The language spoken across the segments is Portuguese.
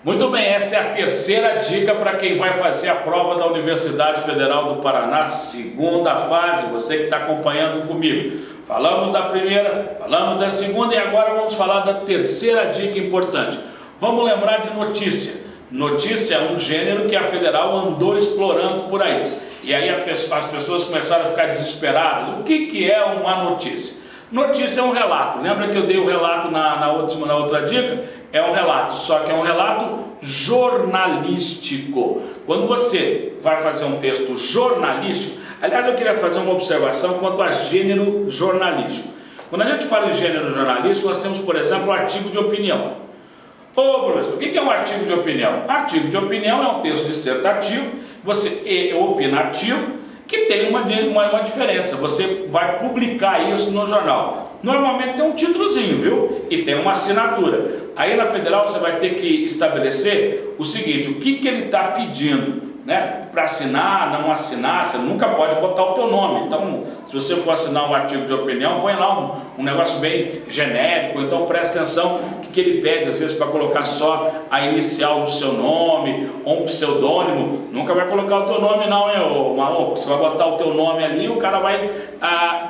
Muito bem, essa é a terceira dica para quem vai fazer a prova da Universidade Federal do Paraná, segunda fase, você que está acompanhando comigo. Falamos da primeira, falamos da segunda e agora vamos falar da terceira dica importante. Vamos lembrar de notícia. Notícia é um gênero que a Federal andou explorando por aí. E aí as pessoas começaram a ficar desesperadas. O que é uma notícia? Notícia é um relato. Lembra que eu dei o relato na outra dica? É um relato, só que é um relato jornalístico. Quando você vai fazer um texto jornalístico, aliás, eu queria fazer uma observação quanto a gênero jornalístico. Quando a gente fala em gênero jornalístico, nós temos, por exemplo, o artigo de opinião. Ô professor, o que é um artigo de opinião? Artigo de opinião é um texto dissertativo, opinativo, que tem uma diferença. Você vai publicar isso no jornal. Normalmente tem um títulozinho, viu? E tem uma assinatura. Aí na Federal você vai ter que estabelecer o seguinte, o que ele está pedindo, né? Para assinar, não assinar, você nunca pode botar o teu nome. Então, se você for assinar um artigo de opinião, põe lá um negócio bem genérico, então presta atenção o que ele pede, às vezes para colocar só a inicial do seu nome, ou um pseudônimo, nunca vai colocar o teu nome não, ô maluco, você vai botar o teu nome ali, o cara vai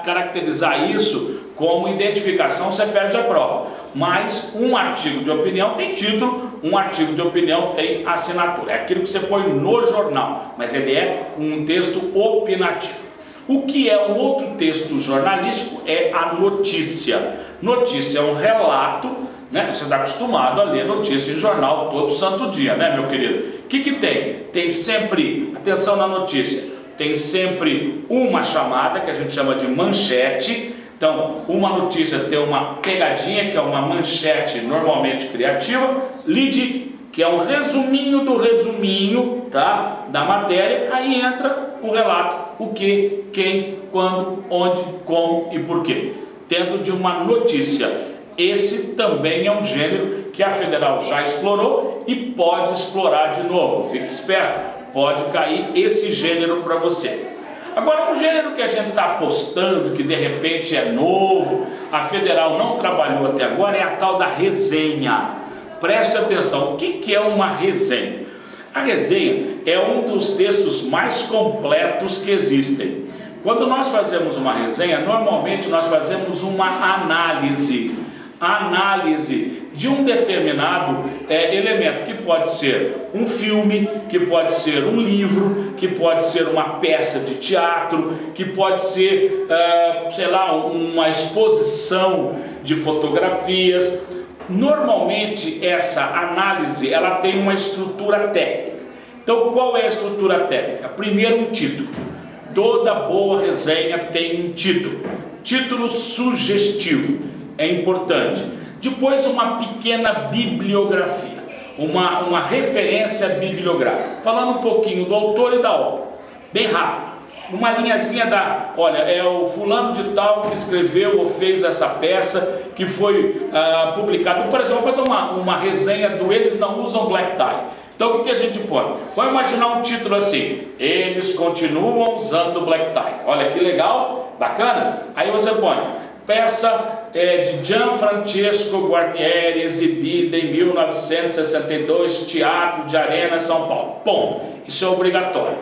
caracterizar isso como identificação, você perde a prova. Mas um artigo de opinião tem título, um artigo de opinião tem assinatura. É aquilo que você põe no jornal, mas ele é um texto opinativo. O que é um outro texto jornalístico é a notícia. Notícia é um relato, né? Você está acostumado a ler notícia em jornal todo santo dia, né, meu querido? O que tem? Tem sempre, atenção na notícia, tem sempre uma chamada que a gente chama de manchete. Então, uma notícia tem uma pegadinha, que é uma manchete normalmente criativa, lead, que é um resuminho do resuminho, tá, da matéria, aí entra o relato, o que, quem, quando, onde, como e por quê, dentro de uma notícia. Esse também é um gênero que a Federal já explorou e pode explorar de novo, fique esperto, pode cair esse gênero para você. Agora, um gênero que a gente está apostando, que de repente é novo, a Federal não trabalhou até agora, é a tal da resenha. Preste atenção, o que é uma resenha? A resenha é um dos textos mais completos que existem. Quando nós fazemos uma resenha, normalmente nós fazemos uma análise de um determinado elemento, que pode ser um filme, que pode ser um livro, que pode ser uma peça de teatro, que pode ser, sei lá, uma exposição de fotografias. Normalmente essa análise ela tem uma estrutura técnica. Então qual é a estrutura técnica? Primeiro, um título. Toda boa resenha tem um título. Título sugestivo é importante. Depois, uma pequena bibliografia, uma referência bibliográfica, falando um pouquinho do autor e da obra, bem rápido. Uma linhazinha olha, é o fulano de tal que escreveu ou fez essa peça que foi publicada. Por exemplo, vou fazer uma resenha do Eles Não Usam Black Tie. Então o que a gente põe? Vamos imaginar um título assim, Eles Continuam Usando Black Tie. Olha que legal, bacana? Aí você põe, peça de Gianfrancesco Guarnieri, exibida em 1962, Teatro de Arena, São Paulo. Bom, isso é obrigatório.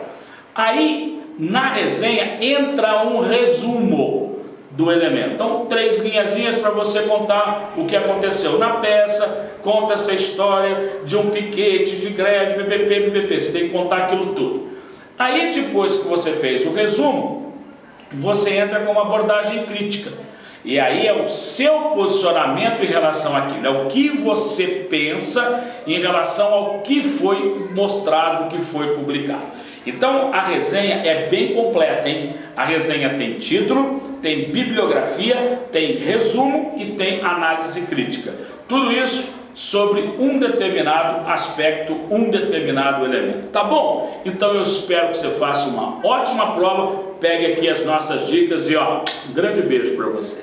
Aí, na resenha, entra um resumo do elemento. Então, 3 linhazinhas para você contar o que aconteceu na peça, conta essa história de um piquete, de greve, PPP. Você tem que contar aquilo tudo. Aí, depois que você fez o resumo, você entra com uma abordagem crítica. E aí é o seu posicionamento em relação àquilo, é o que você pensa em relação ao que foi mostrado, o que foi publicado. Então a resenha é bem completa, hein? A resenha tem título, tem bibliografia, tem resumo e tem análise crítica. Tudo isso sobre um determinado aspecto, um determinado elemento. Tá bom? Então eu espero que você faça uma ótima prova, pegue aqui as nossas dicas e um grande beijo para você.